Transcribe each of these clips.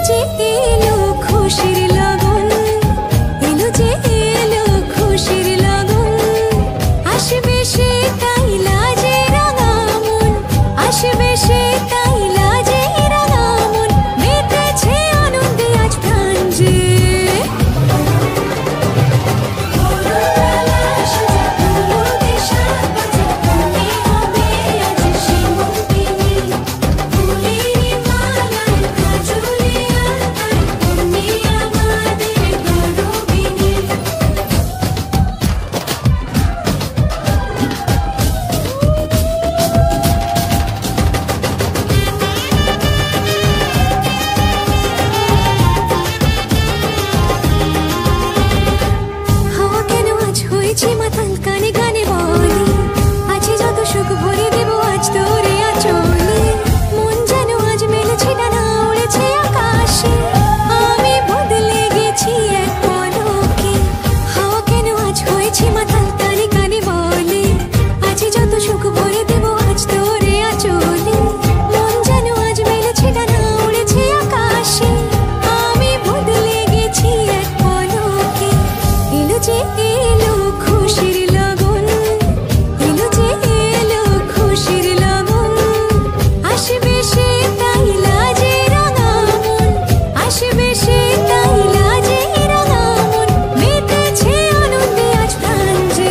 যে এলো খুশির লগন, এলো যে এলো খুশির লগন, আসবে সে তাই লাজে রাঙা মন, আসবে সে তাই লাজে রাঙা মন, মেতেছে আনন্দে আজ প্রাণ যে। মাতাল কানে কানে বলি, আছে যত সুখ ভরে দেব আজ তোরে আঁচলে, মন যেন আজ মেলেছে ডানা উড়েছে আকাশে, আমি বদলে গেছি এক পলকে। হাওয়া কেন আজ হয়েছে মাতাল কানে কানে বলে, আছে যত সুখ ভরে দেব আজ তোরে আঁচলে, মন যেন আজ মেলেছে ডানা উড়েছে আকাশে, আমি বদলে গেছি এক পলকে। এলো যে এলো খুশির লগন, এলো যে এলো খুশির লগন, আসবে সে তাই লাজে রাঙা মন, আসবে সে তাই লাজে রাঙা মন, মেতেছে আনন্দে আজ প্রাণ যে।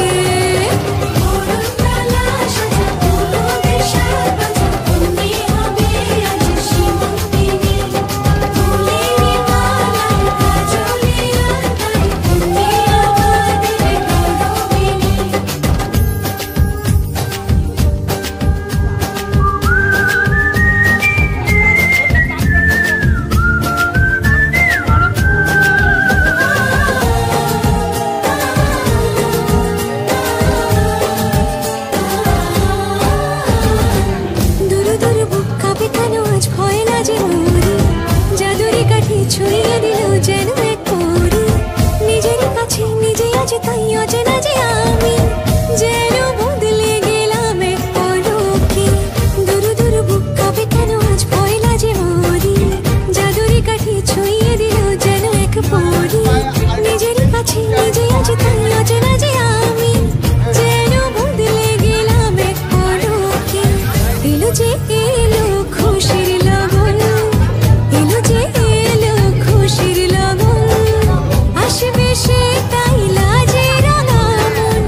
দুরু দুরু বুক কাঁপে কেন আজ ভয় লাজে মরি, জাদুরি কাঠি ছুঁয়ে দিল যেন এক পরি, নিজের কাছে নিজে আজ তাই অচেনা যে আমি, যেন বদলে গেলাম এক পলকে। দুরু দুরু বুক কাঁপে কেন আজ ভয় লাজে মরি, জাদুরি কাঠি ছুঁয়ে দিল যেন এক পরি, নিজের কাছে নিজে আজ তাই অচেনা যে আমি, যেন বদলে গেলাম এক পলকে। এলো যে এলো খুশির লগন, এলো যে এলো খুশির লগন, আসবে সে তাই লাজে রাঙা মন,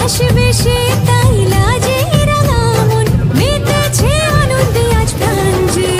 আসবে সে তাই লাজে রাঙা মন, মেতেছে আনন্দে আজ প্রাণ যে।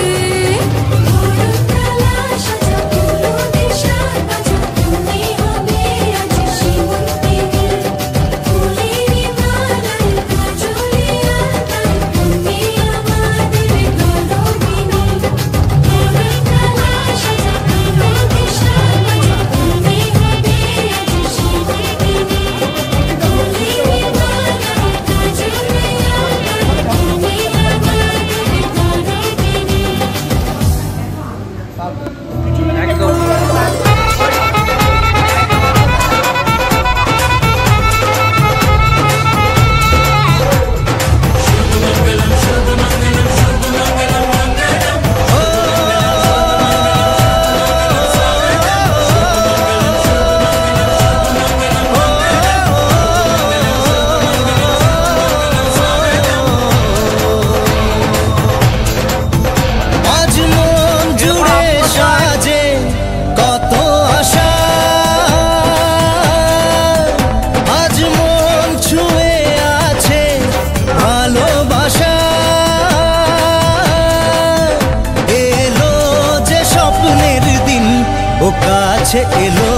ও কাছে এলো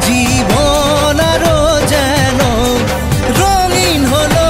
জীবন আরো যেন রঙিন হলো।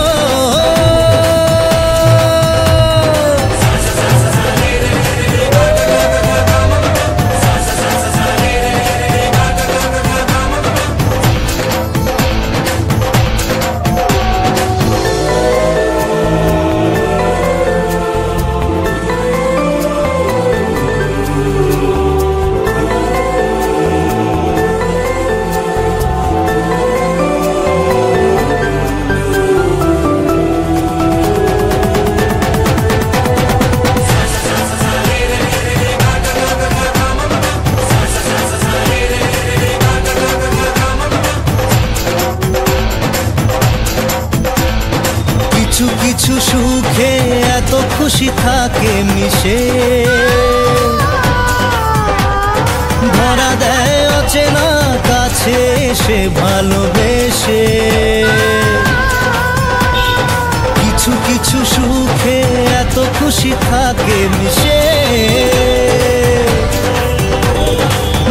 থাকে মিশে, ধরা দেয় অচেনা কাছে এসে ভালোবেসে। কিছু কিছু সুখে এত খুশি থাকে মিশে,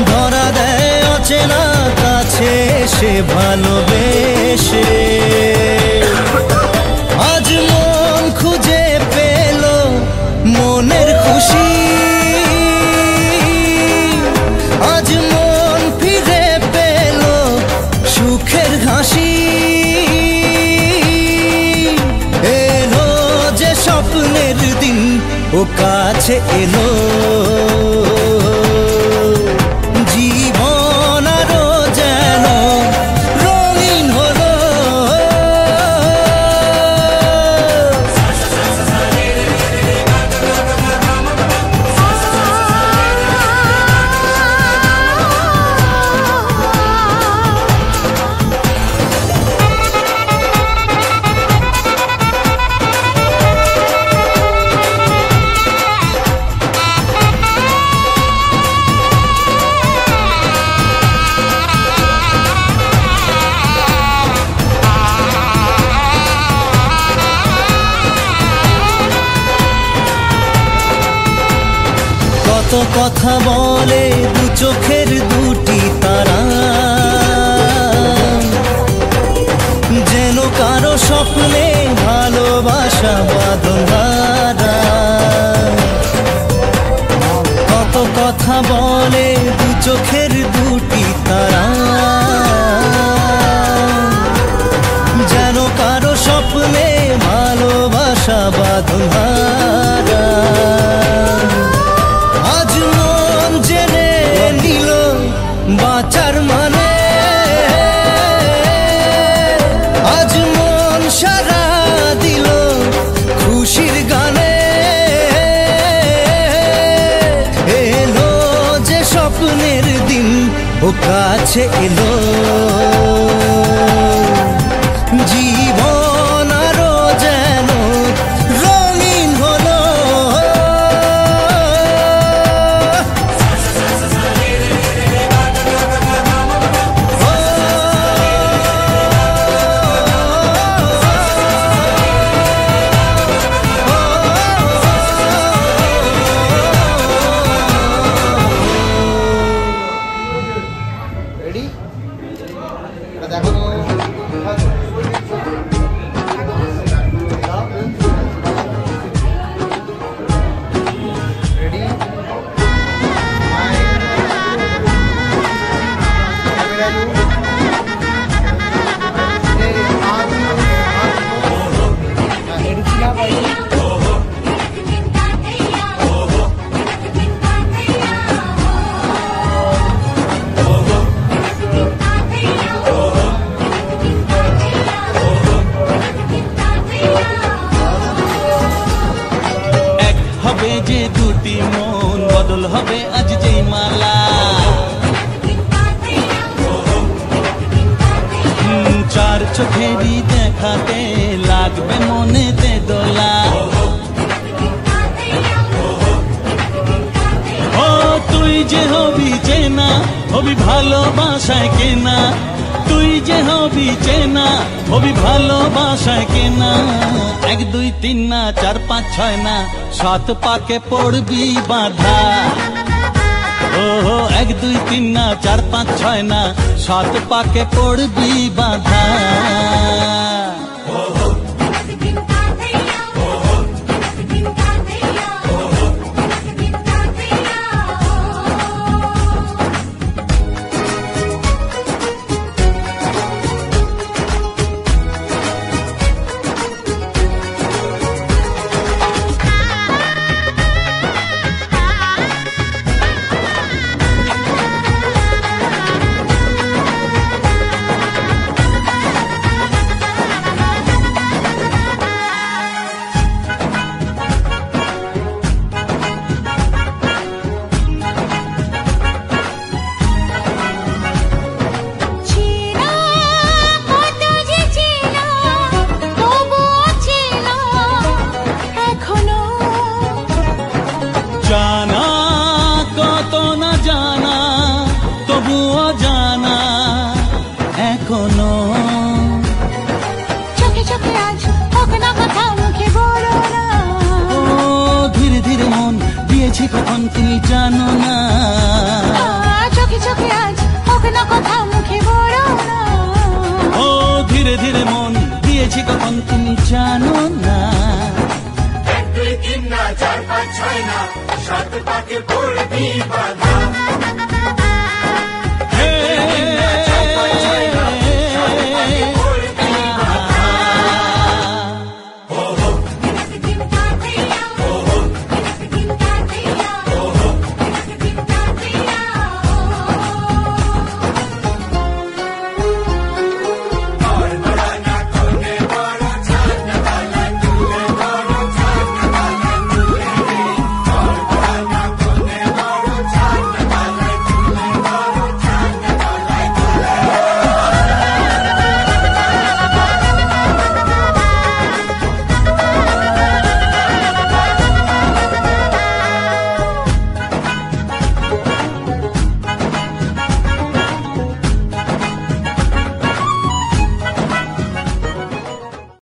ধরা দেয় অচেনা কাছে এসে ভালোবেসে। আজ মন খুঁজে পেল মনের খুশি, আজ মন ফিরে পেল সুখের হাসি। এলো যে স্বপ্নের দিন ও কাছে এলো, জীবন আরো যেন রঙিন হলো। কত কথা বলে দু চোখের দুটি তারা, যেন কারো স্বপ্নে ভালোবাসা বাঁধনহারা। কত কথা বলে দু চোখের দুটি তারা, যেন কারো স্বপ্নে ভালোবাসা বাঁধনহারা। আজ মন জেনে নিল বাঁচার মানে, আজ মন সারা দিল খুশির গানে। এলো যে স্বপ্নের দিন ও কাছে এলো, জীবন আরো যেন রঙিন হলো। রেডি? দেখো তো রেডি? হবে যে দুটি মন, বদল হবে আজ যেই মালা। চার চোখেরই দেখাতে লাগবে মনেতে দোলা। ও তুই যে হবি চেনা, হবি ভালোবাসায় কেনা। তুই যে হবি চেনা, হবি ভালোবাসায় কেনা। 1 2 3 না 4 5 6 না 7 পাকে পড়বি বাঁধা। ও 1 2 3 না 4 5 6 না 7 পাকে পড়বি বাঁধা। তবু অজানা এখনো। চোখে চোখে আজ হোক না কথা মুখে বলো না। ও ধীরে ধীরে মন দিয়েছি কখন তুমি জানো না। চোখে চোখে আজ হোক না কথা মুখে বলো না। ও ধীরে ধীরে মন দিয়েছি কখন তুমি জানো না। 1 2 3 না 4 5 6 না 7 পাকে পড়বি বাধা।